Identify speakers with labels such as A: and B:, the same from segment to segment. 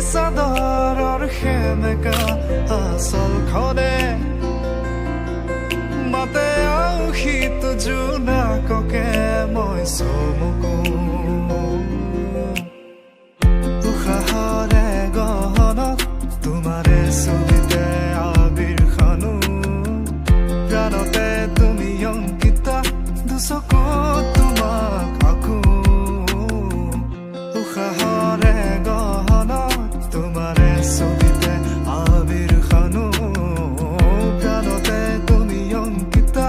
A: চাদৰৰ সেমেকা আচলখনে মাতে আউসীত জোনাককে মই চমকো উশাহৰে গহনত তোমাৰে ছবিতে আবিৰ খানো প্ৰাণতে তুমি অংকিতা দুচকুত তোমাক আকো উশাহৰে গহনত তোমাৰে ছবিতে আবিৰ খানো প্ৰাণতে তুমি অংকিতা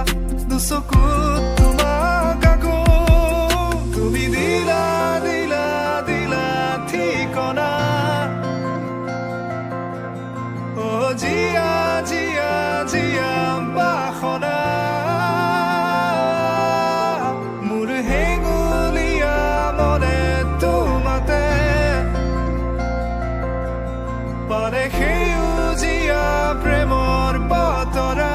A: দুচকুত তোমাক আকো তুমি দিলা দিলা দিলা ঠিকনা অ জিয়া জিয়া জিয়া বাসনা মোৰ হেঙুলীয়া মনে তোমাতে পাৰে সেউজীয়া প্ৰেমৰ বতৰা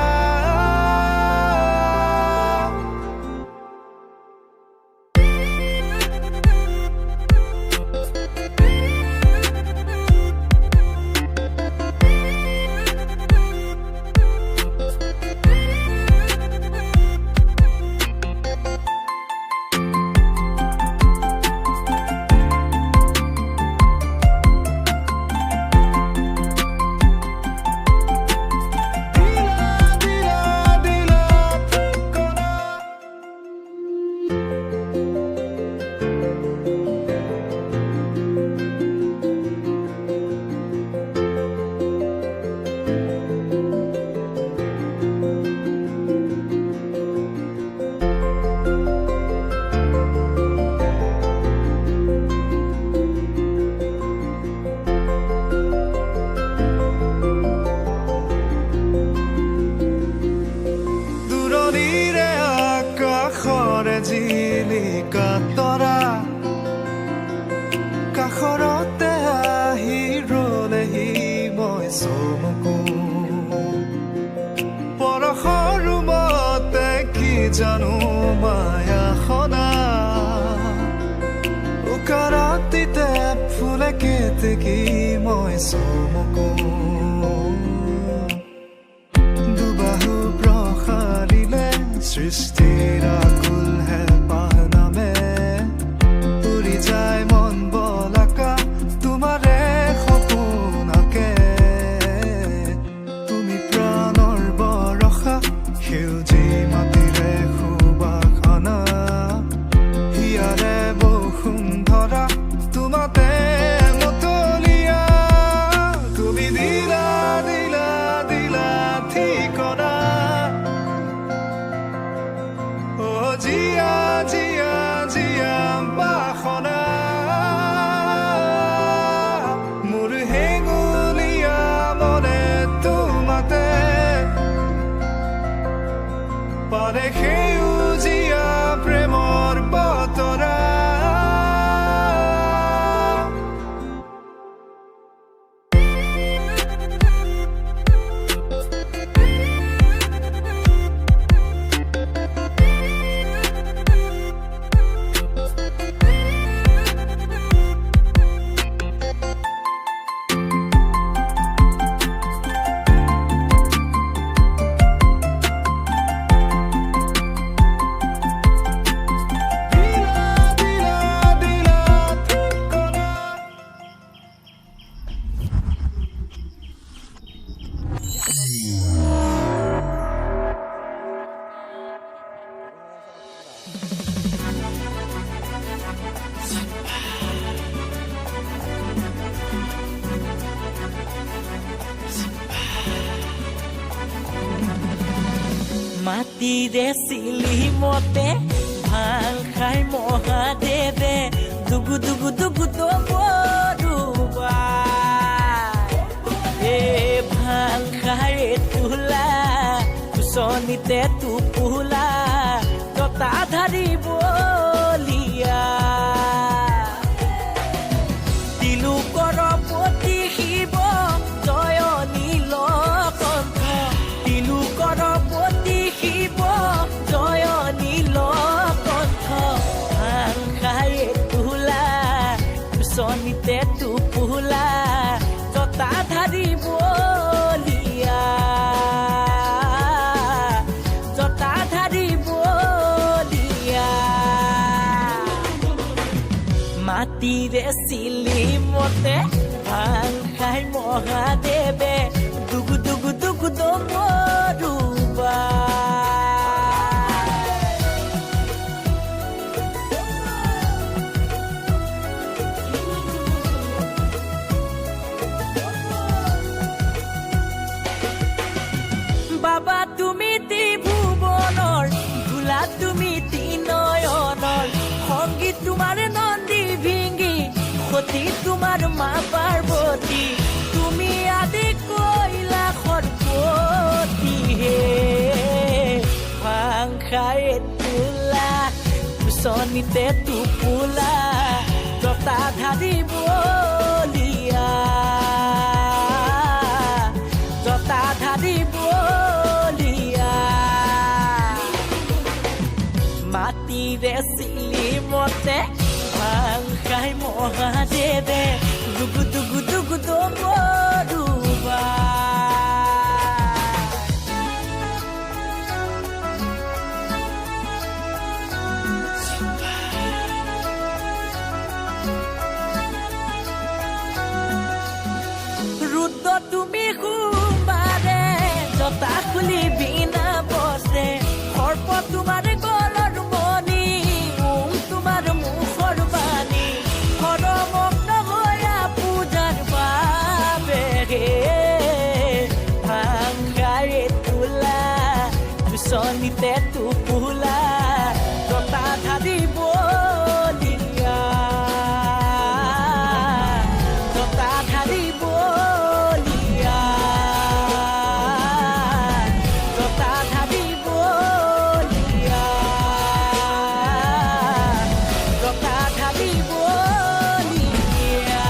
A: জিলিকা তৰা কাষৰতে আহি ৰলেহি মই চমকো পৰশৰ ৰুমতে কি জানো মায়াখনা উকাৰাতিতে ফুলে কেতেকী মই চমকো দুবাহু প্ৰসাৰিলে সৃষ্টিৰ আকুল হেঁপাহ নামে উৰি যায় মন বলাকা তোমাৰে সপোনকে তুমি প্ৰাণৰ বৰষা সেউজী মাটিৰে সুবাসনা হিয়াৰে বসুন্ধৰা তোমাতে মতলীয়া তুমি দিলা দিলা দিলা ঠিকনা অ জিয়া জিয়া জিয়া বাসনা মোৰ হেঙুলীয়া মনে তোমাতে পাৰে সেউজীয়া প্ৰেমৰ বতৰা
B: মাটিৰে চিলি মতে ভাল খাই মহাদেৱে দুগু দুগু দুগু দবৰুৱা এ ভাল খাই তোলা কুচনিতে টোপোলা ততা ধাৰিব লিয়া তিলুকৰ প্ৰতি শিৱ জয় নীলকণ্ঠ তিলুকৰ প্ৰতি শিৱ জয় নীলকণ্ঠ ভাল খাই তোলা কুচনিতে টোপোলা মাটিৰে চিলি মতে ভাং খাই মহাদেৱে দুগু দুগু দুগু দমৰুবা বাবা তুমি ত্ৰিভুৱনৰ ভোলা তুমি তিনয়নৰ সংগীত তোমাৰ নন্দী ভিঙ্গি সতী তোমাৰ মা পাৰ্বতী তুমি আদি কৈলাসৰ পতি হে ভাং খাই তোলা কুচনিতে টোপোলা জতা ধাৰি বলিয়া জতা ধাৰি বলিয়া মাটিৰে চিলি মতে ভাং খাই মহাদেৱে দুগু দুগু দুগু দমৰুবা ৰুদ্ৰ তুমি সোমবাৰে জতা খুলি বিনা বসে সৰ্প তোমাৰ গলৰ মণি ওম তোমাৰ মুখৰ বাণী হৰমগ্ন হৈয়া পূজাৰ বাবে ভাং খাই তোলা কুচনিতে টোপোলা জতা ধাৰি বলিয়া জতা ধাৰি বলিয়া জতা ধাৰি বলিয়া জতা ধাৰি বলিয়া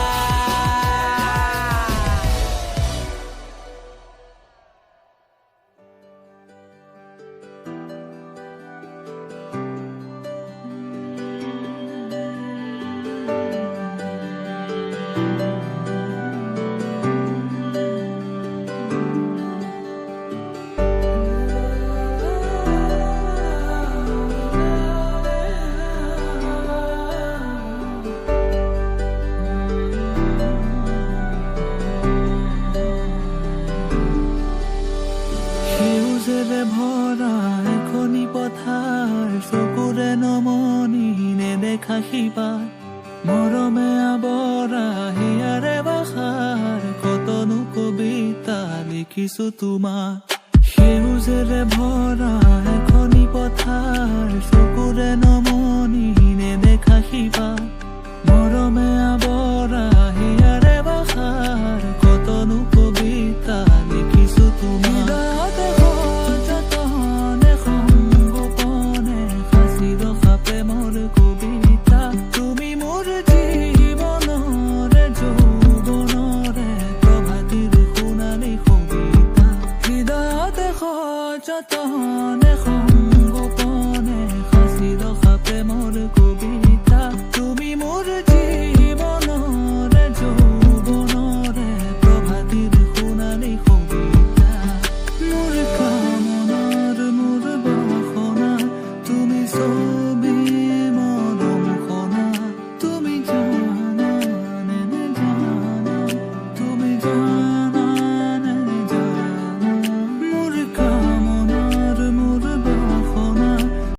A: সেউজেৰে ভৰা এখনি পথাৰ চকুৰে নমনি নেদেখা শিপাৰ মৰমে আৱৰা হিয়াৰে বাখাৰ কতনো কবিতা লিখিছো তোমাৰ সেউজেৰে ভৰা এখনি পথাৰ চকুৰে নমনি নেদেখা শিপাৰ মৰমে